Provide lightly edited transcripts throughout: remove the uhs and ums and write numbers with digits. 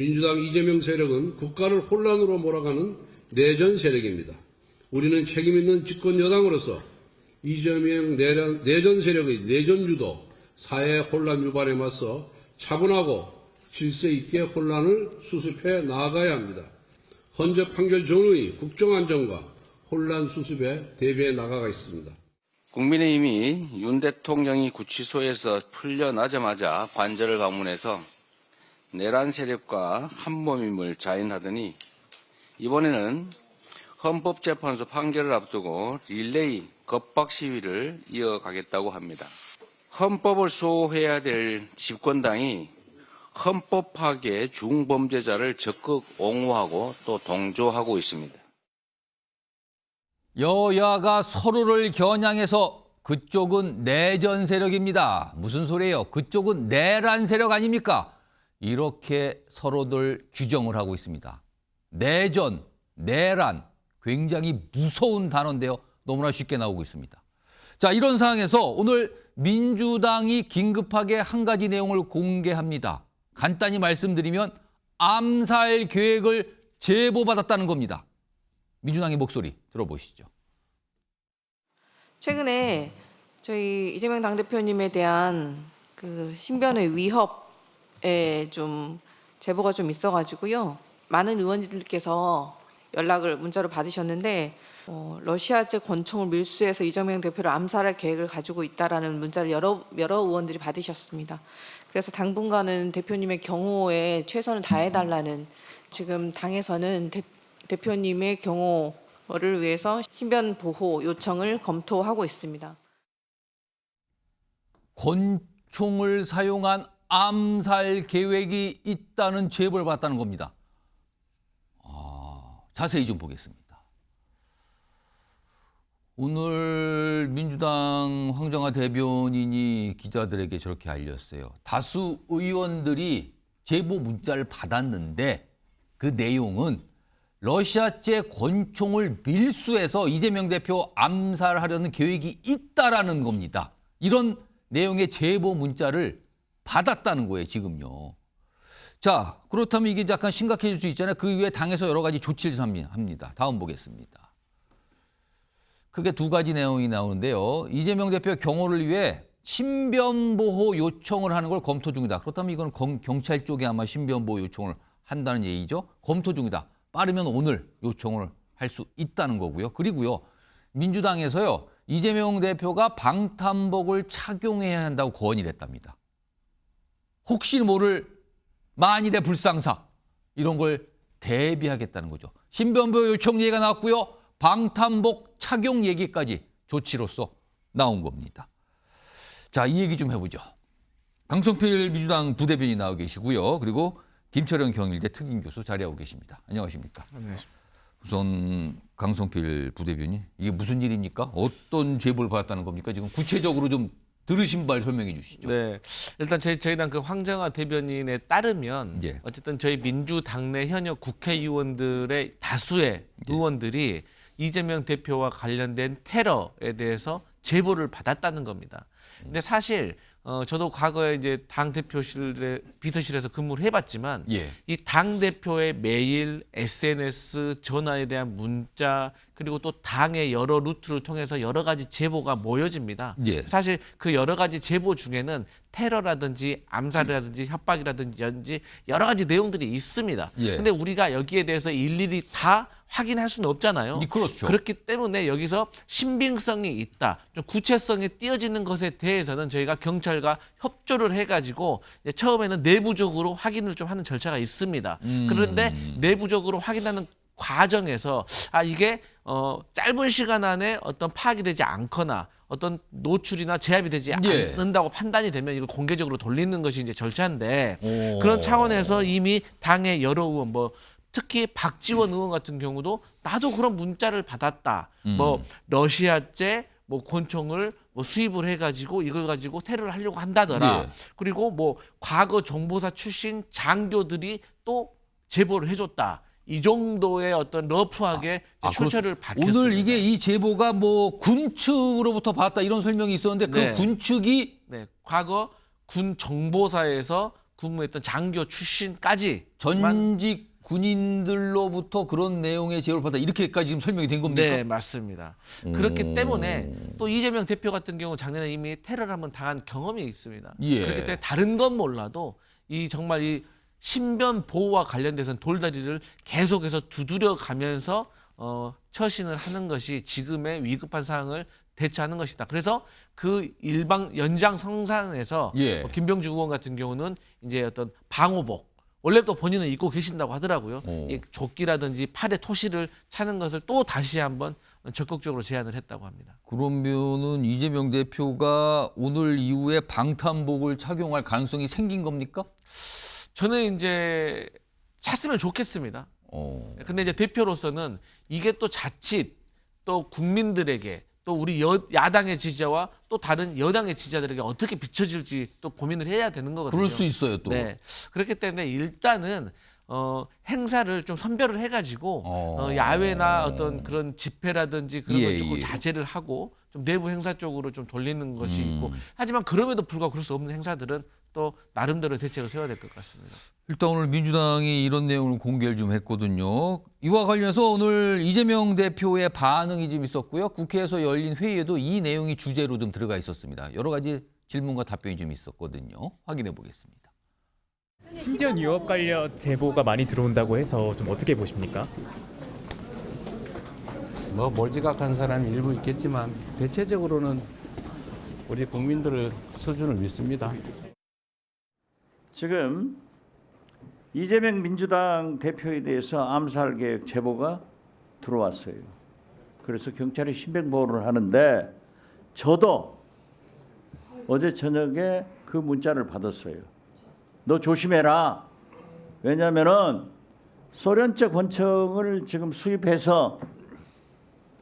민주당 이재명 세력은 국가를 혼란으로 몰아가는 내전 세력입니다. 우리는 책임있는 집권 여당으로서 이재명 내전 세력의 내전 유도, 사회 혼란 유발에 맞서 차분하고 질서 있게 혼란을 수습해 나아가야 합니다. 헌재 판결 전후의 국정안정과 혼란 수습에 대비해 나가겠습니다. 국민의힘이 윤 대통령이 구치소에서 풀려나자마자 관저를 방문해서 내란 세력과 한몸임을 자인하더니 이번에는 헌법재판소 판결을 앞두고 릴레이 겁박 시위를 이어가겠다고 합니다. 헌법을 수호해야 될 집권당이 헌법 파괴 중범죄자를 적극 옹호하고 또 동조하고 있습니다. 여야가 서로를 겨냥해서 그쪽은 내전 세력입니다. 무슨 소리예요? 그쪽은 내란 세력 아닙니까? 이렇게 서로들 규정을 하고 있습니다. 내전, 내란, 굉장히 무서운 단어인데요. 너무나 쉽게 나오고 있습니다. 자, 이런 상황에서 오늘 민주당이 긴급하게 한 가지 내용을 공개합니다. 간단히 말씀드리면 암살 계획을 제보받았다는 겁니다. 민주당의 목소리 들어보시죠. 최근에 저희 이재명 당대표님에 대한 그 신변의 위협에 좀 제보가 좀 있어가지고요. 많은 의원님들께서 연락을 문자로 받으셨는데 러시아제 권총을 밀수해서 이재명 대표를 암살할 계획을 가지고 있다라는 문자를 여러 의원들이 받으셨습니다. 그래서 당분간은 대표님의 경호에 최선을 다해달라는 지금 당에서는 대표님의 경호를 위해서 신변 보호 요청을 검토하고 있습니다. 권총을 사용한 암살 계획이 있다는 제보를 받았다는 겁니다. 자세히 좀 보겠습니다. 오늘 민주당 황정화 대변인이 기자들에게 저렇게 알렸어요. 다수 의원들이 제보 문자를 받았는데 그 내용은 러시아제 권총을 밀수해서 이재명 대표 암살하려는 계획이 있다라는 겁니다. 이런 내용의 제보 문자를 받았다는 거예요, 지금요. 자, 그렇다면 이게 약간 심각해질 수 있잖아요. 그 이후에 당에서 여러 가지 조치를 합니다. 다음 보겠습니다. 크게 두 가지 내용이 나오는데요. 이재명 대표 경호를 위해 신변보호 요청을 하는 걸 검토 중이다. 그렇다면 이건 경찰 쪽에 아마 신변보호 요청을 한다는 얘기죠. 검토 중이다. 빠르면 오늘 요청을 할 수 있다는 거고요. 그리고요, 민주당에서요, 이재명 대표가 방탄복을 착용해야 한다고 건의를 했답니다. 혹시 모를 만일의 불상사, 이런 걸 대비하겠다는 거죠. 신변보호 요청 얘기가 나왔고요. 방탄복 착용 얘기까지 조치로서 나온 겁니다. 자, 이 얘기 좀 해보죠. 강성필 민주당 부대변인이 나와 계시고요. 그리고 김철현 경일대 특임교수 자리하고 계십니다. 안녕하십니까? 안녕하십니까. 우선 강성필 부대변인, 이게 무슨 일입니까? 어떤 제보를 받았다는 겁니까? 지금 구체적으로 좀 들으신 바를 설명해 주시죠. 네, 일단 저희 당 그 황정화 대변인에 따르면 예. 어쨌든 저희 민주당내 현역 국회의원들의 다수의 의원들이 이재명 대표와 관련된 테러에 대해서 제보를 받았다는 겁니다. 근데 사실 저도 과거에 이제 당 대표실에 비서실에서 근무를 해봤지만 예. 이 당 대표의 메일, SNS, 전화에 대한 문자 그리고 또 당의 여러 루트를 통해서 여러 가지 제보가 모여집니다. 예. 사실 그 여러 가지 제보 중에는 테러라든지 암살이라든지 협박이라든지 여러 가지 내용들이 있습니다. 예. 근데 우리가 여기에 대해서 일일이 다 확인할 수는 없잖아요. 그렇죠. 그렇기 때문에 여기서 신빙성이 있다, 좀 구체성이 띄어지는 것에 대해서는 저희가 경찰과 협조를 해가지고 처음에는 내부적으로 확인을 좀 하는 절차가 있습니다. 그런데 내부적으로 확인하는 과정에서 이게 짧은 시간 안에 어떤 파악이 되지 않거나 어떤 노출이나 제압이 되지 예. 않는다고 판단이 되면 이걸 공개적으로 돌리는 것이 이제 절차인데 오. 그런 차원에서 이미 당의 여러 의원 특히 박지원 의원 같은 경우도 나도 그런 문자를 받았다. 러시아제 권총을 수입을 해가지고 이걸 가지고 테러를 하려고 한다더라. 예. 그리고 과거 정보사 출신 장교들이 또 제보를 해줬다. 이 정도의 어떤 러프하게 출처를 밝혔습니다. 오늘 이게 이 제보가 군 측으로부터 받았다 이런 설명이 있었는데 그 네. 군 측이 과거 군 정보사에서 근무했던 장교 출신까지 전직 군인들로부터 그런 내용의 제보를 받아 이렇게까지 지금 설명이 된 겁니까? 네, 맞습니다. 그렇기 때문에 또 이재명 대표 같은 경우 작년에 이미 테러를 한번 당한 경험이 있습니다. 예. 그렇기 때문에 다른 건 몰라도 이 정말 이 신변 보호와 관련돼서는 돌다리를 계속해서 두드려 가면서 처신을 하는 것이 지금의 위급한 상황을 대처하는 것이다. 그래서 그 일방 연장 성산에서 예. 김병주 의원 같은 경우는 이제 어떤 방호복 원래부터 본인은 입고 계신다고 하더라고요. 이 조끼라든지 팔에 토시를 차는 것을 또 다시 한번 적극적으로 제안을 했다고 합니다. 그러면은 이재명 대표가 오늘 이후에 방탄복을 착용할 가능성이 생긴 겁니까? 저는 이제 찼으면 좋겠습니다. 근데 이제 대표로서는 이게 또 자칫 또 국민들에게 또 우리 야당의 지지자와 또 다른 여당의 지지자들에게 어떻게 비춰질지 또 고민을 해야 되는 거거든요. 그럴 수 있어요, 또. 네. 그렇기 때문에 일단은 행사를 좀 선별을 해가지고 야외나 어떤 그런 집회라든지 그런 걸 예, 조금 예. 자제를 하고 좀 내부 행사 쪽으로 좀 돌리는 것이 있고 하지만 그럼에도 불구하고 그럴 수 없는 행사들은 또 나름대로 대책을 세워야 될 것 같습니다. 일단 오늘 민주당이 이런 내용을 공개를 좀 했거든요. 이와 관련해서 오늘 이재명 대표의 반응이 좀 있었고요. 국회에서 열린 회의에도 이 내용이 주제로 좀 들어가 있었습니다. 여러 가지 질문과 답변이 좀 있었거든요. 확인해 보겠습니다. 신변 위협 관련 제보가 많이 들어온다고 해서 좀 어떻게 보십니까? 뭐 몰지각한 사람이 일부 있겠지만 대체적으로는 우리 국민들의 수준을 믿습니다. 지금 이재명 민주당 대표에 대해서 암살 계획 제보가 들어왔어요. 그래서 경찰이 신변보호를 하는데 저도 어제 저녁에 그 문자를 받았어요. 너 조심해라. 왜냐하면은 소련적 권총을 지금 수입해서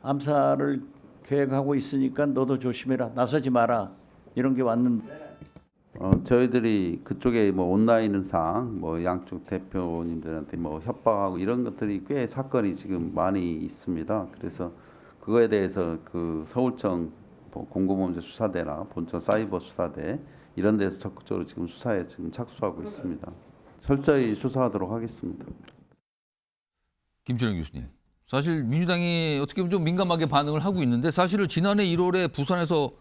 암살을 계획하고 있으니까 너도 조심해라. 나서지 마라. 이런 게 왔는데. 저희들이 그쪽에 뭐 온라인상 뭐 양쪽 대표님들한테 뭐 협박하고 이런 것들이 꽤 사건이 지금 많이 있습니다. 그래서 그거에 대해서 그 서울청 공공범죄 수사대나 본청 사이버 수사대 이런 데서 적극적으로 지금 수사에 지금 착수하고 있습니다. 철저히 수사하도록 하겠습니다. 김철영 교수님. 사실 민주당이 어떻게 보면 좀 민감하게 반응을 하고 있는데 사실은 지난해 1월에 부산에서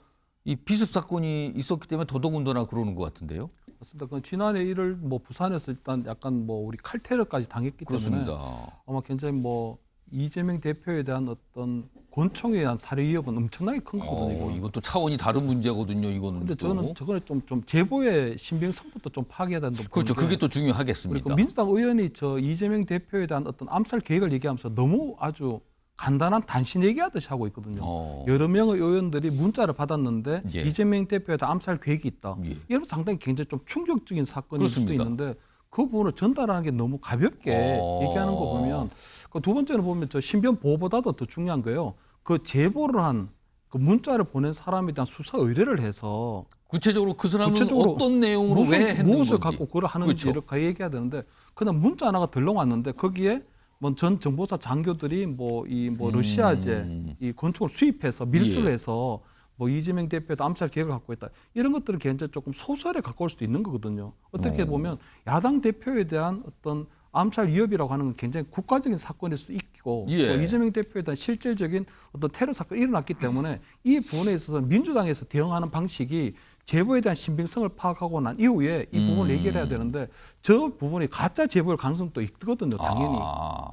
이 비습 사건이 있었기 때문에 더더군다나 그러는 것 같은데요. 맞습니다. 그 지난해 1월 뭐 부산에서 일단 약간 뭐 우리 칼테러까지 당했기 때문에 그렇습니다. 아마 굉장히 뭐 이재명 대표에 대한 어떤 권총에 대한 살해 위협은 엄청나게 큰 거거든요. 이건 또 차원이 다른 문제거든요. 이거는. 근데 또. 저거는 좀 제보의 신빙성부터 좀 파악해야 된다고 그렇죠. 보는데 그게 또 중요하겠습니다. 그리고 민주당 의원이 저 이재명 대표에 대한 어떤 암살 계획을 얘기하면서 너무 아주 간단한 단신 얘기하듯이 하고 있거든요. 여러 명의 의원들이 문자를 받았는데 예. 이재명 대표에 대한 암살 계획이 있다. 예. 이러면 상당히 굉장히 좀 충격적인 사건일 그렇습니다. 수도 있는데 그 부분을 전달하는 게 너무 가볍게 얘기하는 거 보면 그 두 번째는 보면 저 신변 보호보다도 더 중요한 거예요. 그 제보를 한 그 문자를 보낸 사람에 대한 수사 의뢰를 해서 구체적으로 그 사람은 구체적으로 어떤 내용으로 왜 했는 무엇을 건지. 갖고 그걸 하는지를 그렇죠. 얘기해야 되는데 그냥 문자 하나가 들러왔는데 거기에 뭐 전 정보사 장교들이 뭐 러시아제 이 권총을 수입해서 밀수를 예. 해서 뭐 이재명 대표도 암살 계획을 갖고 있다 이런 것들은 굉장히 조금 소설에 가까울 수도 있는 거거든요. 어떻게 보면 야당 대표에 대한 어떤 암살 위협이라고 하는 건 굉장히 국가적인 사건일 수도 있고 예. 또 이재명 대표에 대한 실질적인 어떤 테러 사건이 일어났기 때문에 이 부분에 있어서 민주당에서 대응하는 방식이 제보에 대한 신빙성을 파악하고 난 이후에 이 부분을 얘기를 해야 되는데 저 부분이 가짜 제보일 가능성도 있거든요, 당연히.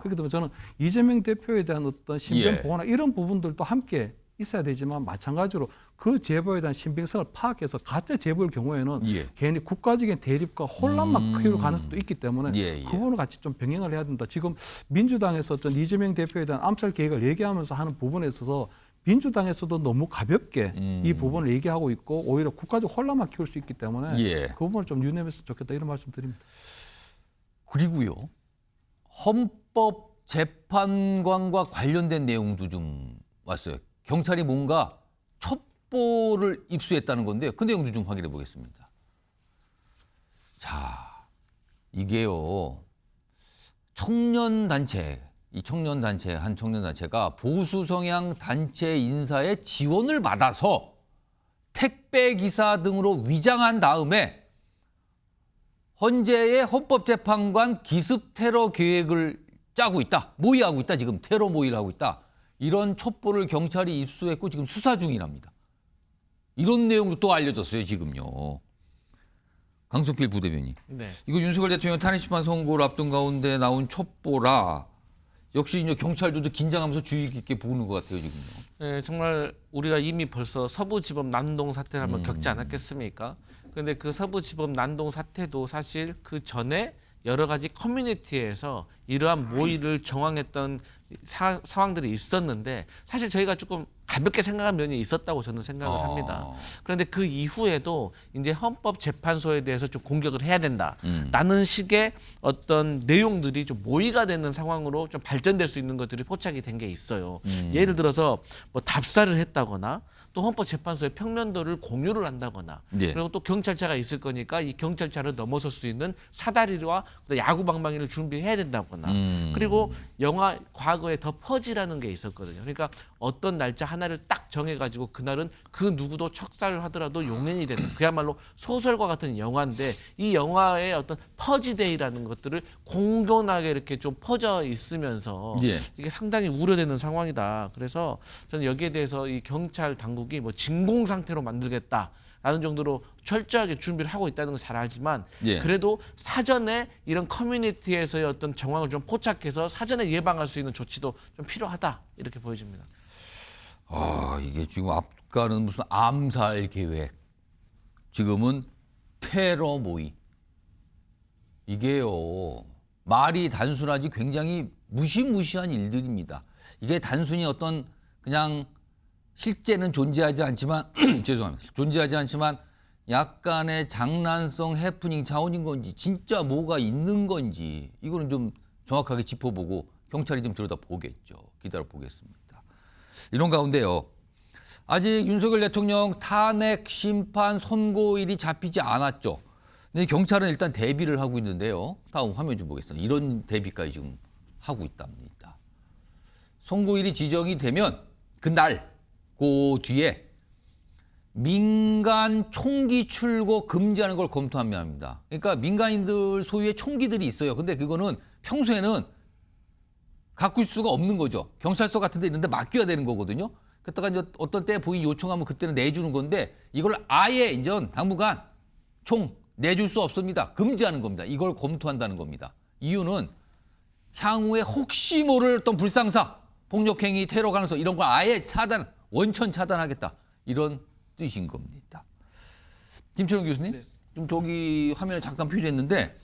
그렇기 때문에 저는 이재명 대표에 대한 어떤 신변 예. 보호나 이런 부분들도 함께 있어야 되지만 마찬가지로 그 제보에 대한 신빙성을 파악해서 가짜 제보일 경우에는 예. 괜히 국가적인 대립과 혼란만 키울 가능성도 있기 때문에 예, 예. 그 부분을 같이 좀 병행을 해야 된다. 지금 민주당에서 어떤 이재명 대표에 대한 암살 계획을 얘기하면서 하는 부분에 있어서 민주당에서도 너무 가볍게 이 부분을 얘기하고 있고 오히려 국가적 혼란만 키울 수 있기 때문에 예. 그 부분을 좀 유념했으면 좋겠다 이런 말씀 드립니다. 그리고요. 헌법재판관과 관련된 내용도 좀 왔어요. 경찰이 뭔가 첩보를 입수했다는 건데요. 그 내용도 좀 확인해 보겠습니다. 자, 이게요. 청년단체, 한 청년단체가 보수 성향 단체 인사의 지원을 받아서 택배기사 등으로 위장한 다음에 헌재의 헌법재판관 기습 테러 계획을 짜고 있다. 모의하고 있다. 지금 테러 모의를 하고 있다. 이런 첩보를 경찰이 입수했고 지금 수사 중이랍니다. 이런 내용도 또 알려졌어요. 지금요. 강성필 부대변인. 네. 이거 윤석열 대통령 탄핵심판 선고를 앞둔 가운데 나온 첩보라. 역시 이제 경찰도 긴장하면서 주의 깊게 보는 것 같아요. 지금요. 네, 정말 우리가 이미 벌써 서부지법 난동 사태를 한번 겪지 않았겠습니까? 그런데 그 서부지법 난동 사태도 사실 그 전에 여러 가지 커뮤니티에서 이러한 모의를 정황했던 상황들이 있었는데 사실 저희가 조금 가볍게 생각한 면이 있었다고 저는 생각을 합니다. 그런데 그 이후에도 이제 헌법재판소에 대해서 좀 공격을 해야 된다라는 식의 어떤 내용들이 좀 모의가 되는 상황으로 좀 발전될 수 있는 것들이 포착이 된 게 있어요. 예를 들어서 뭐 답사를 했다거나 또 헌법재판소의 평면도를 공유를 한다거나 예. 그리고 또 경찰차가 있을 거니까 이 경찰차를 넘어설 수 있는 사다리와 야구방망이를 준비해야 된다거나 그리고 영화 과거에 더 퍼지라는 게 있었거든요. 그러니까 어떤 날짜 하나를 딱 정해가지고 그날은 그 누구도 척사를 하더라도 용인이 되는 그야말로 소설과 같은 영화인데 이 영화의 어떤 퍼지데이라는 것들을 공존하게 이렇게 좀 퍼져 있으면서 예. 이게 상당히 우려되는 상황이다. 그래서 저는 여기에 대해서 이 경찰 당국이 뭐 진공 상태로 만들겠다라는 정도로 철저하게 준비를 하고 있다는 걸 잘 알지만 예. 그래도 사전에 이런 커뮤니티에서의 어떤 정황을 좀 포착해서 사전에 예방할 수 있는 조치도 좀 필요하다 이렇게 보여집니다. 아, 이게 지금 앞가는 무슨 암살 계획. 지금은 테러 모의. 이게요. 말이 단순하지 굉장히 무시무시한 일들입니다. 이게 단순히 어떤 그냥 실제는 존재하지 않지만 죄송합니다. 존재하지 않지만 약간의 장난성 해프닝 차원인 건지 진짜 뭐가 있는 건지 이거는 좀 정확하게 짚어보고 경찰이 좀 들여다보겠죠. 기다려 보겠습니다. 이런 가운데요. 아직 윤석열 대통령 탄핵 심판 선고일이 잡히지 않았죠. 근데 경찰은 일단 대비를 하고 있는데요. 다음 화면 좀 보겠습니다. 이런 대비까지 지금 하고 있답니다. 선고일이 지정이 되면 그날 그 뒤에 민간 총기 출고 금지하는 걸 검토합니다. 그러니까 민간인들 소유의 총기들이 있어요. 근데 그거는 평소에는 갖고 있을 수가 없는 거죠. 경찰서 같은 데 있는데 맡겨야 되는 거거든요. 그랬다가 이제 어떤 때 부인 요청하면 그때는 내주는 건데 이걸 아예 이제 당분간 총 내줄 수 없습니다. 금지하는 겁니다. 이걸 검토한다는 겁니다. 이유는 향후에 혹시 모를 어떤 불상사, 폭력행위, 테러 가능성 이런 걸 아예 원천 차단하겠다. 이런 뜻인 겁니다. 김철원 교수님, 네. 좀 저기 화면에 잠깐 표시했는데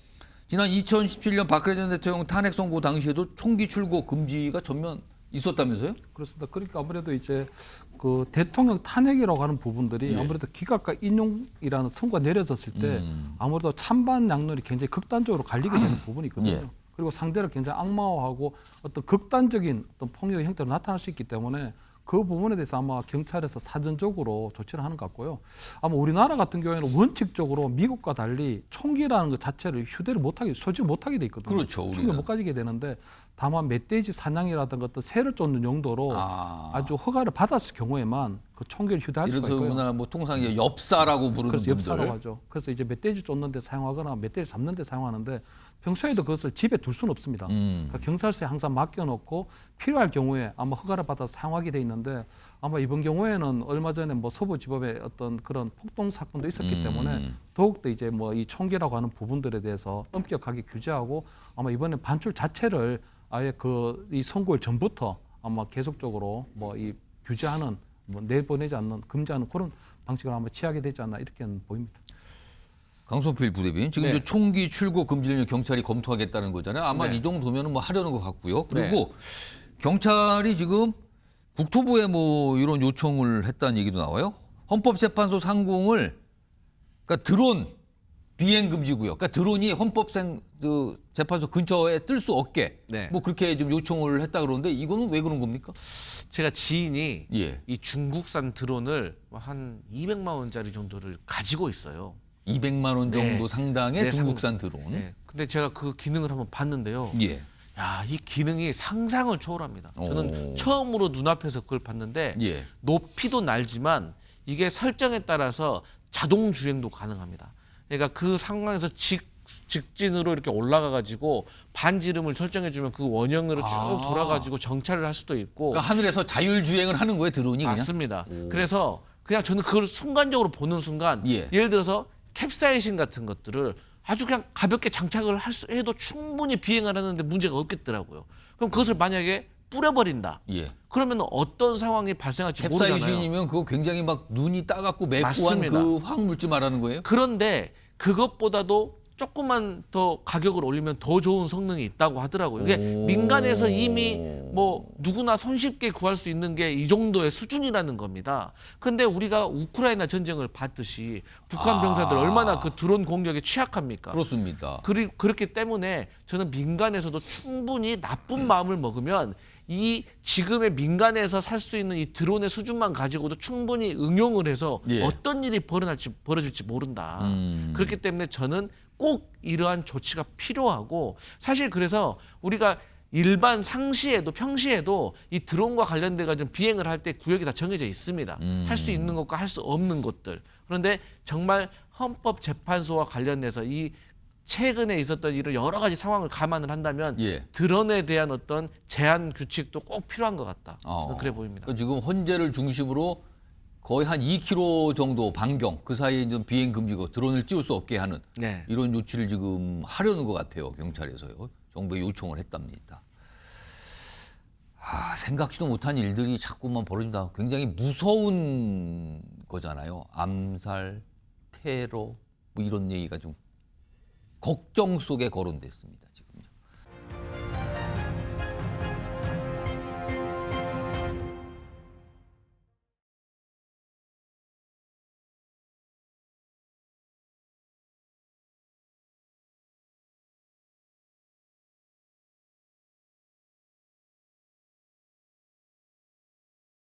지난 2017년 박근혜 전 대통령 탄핵 선고 당시에도 총기 출고 금지가 전면 있었다면서요? 그렇습니다. 그러니까 아무래도 이제 그 대통령 탄핵이라고 하는 부분들이 아무래도 기각과 인용이라는 선고가 내려졌을 때 아무래도 찬반 양론이 굉장히 극단적으로 갈리게 되는 부분이 있거든요. 예. 그리고 상대를 굉장히 악마화하고 어떤 극단적인 어떤 폭력의 형태로 나타날 수 있기 때문에 그 부분에 대해서 아마 경찰에서 사전적으로 조치를 하는 것 같고요. 아마 우리나라 같은 경우에는 원칙적으로 미국과 달리 총기라는 것 자체를 휴대를 못하게, 소지를 못하게 돼 있거든요. 그렇죠, 우리는. 총기를 못 가지게 되는데 다만 멧돼지 사냥이라든가 어떤 새를 쫓는 용도로 아주 허가를 받았을 경우에만 그 총기를 휴대할 수가 이래서 있고요. 우리나라 뭐 통상 이제 엽사라고 부르는 그래서 분들. 엽사라고 하죠. 그래서 이제 멧돼지 쫓는 데 사용하거나 멧돼지 잡는 데 사용하는데 평소에도 그것을 집에 둘 수는 없습니다. 그러니까 경찰서에 항상 맡겨놓고 필요할 경우에 아마 허가를 받아서 사용하게 돼 있는데 아마 이번 경우에는 얼마 전에 뭐 서부지법에 어떤 그런 폭동 사건도 있었기 때문에 더욱더 이제 뭐 이 총기라고 하는 부분들에 대해서 엄격하게 규제하고 아마 이번에 반출 자체를 아예 그 이 선고일 전부터 아마 계속적으로 뭐 이 규제하는 뭐 내보내지 않는 금지하는 그런 방식을 아마 취하게 되지 않나 이렇게는 보입니다. 강성필 부대변인 지금 네. 이제 총기 출고 금지를 경찰이 검토하겠다는 거잖아요. 아마 네. 이 정도면은 뭐 하려는 것 같고요. 그리고 경찰이 지금 국토부에 뭐 이런 요청을 했다는 얘기도 나와요. 헌법재판소 상공을 그러니까 드론 비행 금지구역. 그러니까 드론이 헌법재판소 근처에 뜰 수 없게 네. 뭐 그렇게 좀 요청을 했다 그러는데 이거는 왜 그런 겁니까? 제가 지인이 예. 이 중국산 드론을 한 200만 원짜리 정도를 가지고 있어요. 200만 원 정도 네. 상당의 네, 중국산 드론. 네. 근데 제가 그 기능을 한번 봤는데요. 예. 야, 이 기능이 상상을 초월합니다. 저는 처음으로 눈앞에서 그걸 봤는데 예. 높이도 날지만 이게 설정에 따라서 자동 주행도 가능합니다. 그러니까 그 상황에서 직진으로 이렇게 올라가가지고 반지름을 설정해주면 그 원형으로 쭉 돌아가지고 정찰을 할 수도 있고. 그러니까 하늘에서 자율주행을 하는 거예요, 드론이 그냥? 맞습니다. 그래서 그냥 저는 그걸 순간적으로 보는 순간 예. 예를 들어서 캡사이신 같은 것들을 아주 그냥 가볍게 장착을 해도 충분히 비행을 하는데 문제가 없겠더라고요. 그럼 그것을 만약에 뿌려버린다. 예. 그러면 어떤 상황이 발생할지 모르잖아요. 캡사이신이면 그거 굉장히 막 눈이 따갑고 매부한 맞습니다. 그 화학물질 말하는 거예요? 그런데 그것보다도 조금만 더 가격을 올리면 더 좋은 성능이 있다고 하더라고요. 이게 오. 민간에서 이미 뭐 누구나 손쉽게 구할 수 있는 게 이 정도의 수준이라는 겁니다. 근데 우리가 우크라이나 전쟁을 봤듯이 북한 병사들 얼마나 그 드론 공격에 취약합니까? 그렇습니다. 그렇기 때문에 저는 민간에서도 충분히 나쁜 마음을 먹으면 이 지금의 민간에서 살 수 있는 이 드론의 수준만 가지고도 충분히 응용을 해서 예. 어떤 일이 벌어질지 모른다. 그렇기 때문에 저는 꼭 이러한 조치가 필요하고 사실 그래서 우리가 일반 상시에도 평시에도 이 드론과 관련돼 가지고 비행을 할 때 구역이 다 정해져 있습니다. 할 수 있는 것과 할 수 없는 것들. 그런데 정말 헌법재판소와 관련해서 이 최근에 있었던 이런 여러 가지 상황을 감안을 한다면 예. 드론에 대한 어떤 제한 규칙도 꼭 필요한 것 같다. 저는 그래 보입니다. 그러니까 지금 헌재를 중심으로 거의 한 2km 정도 반경 그 사이에 좀 비행 금지고 드론을 띄울 수 없게 하는 네. 이런 조치를 지금 하려는 것 같아요. 경찰에서요. 정부에 요청을 했답니다. 생각지도 못한 일들이 자꾸만 벌어진다. 굉장히 무서운 거잖아요. 암살, 테러 뭐 이런 얘기가 좀 걱정 속에 거론됐습니다. 지금.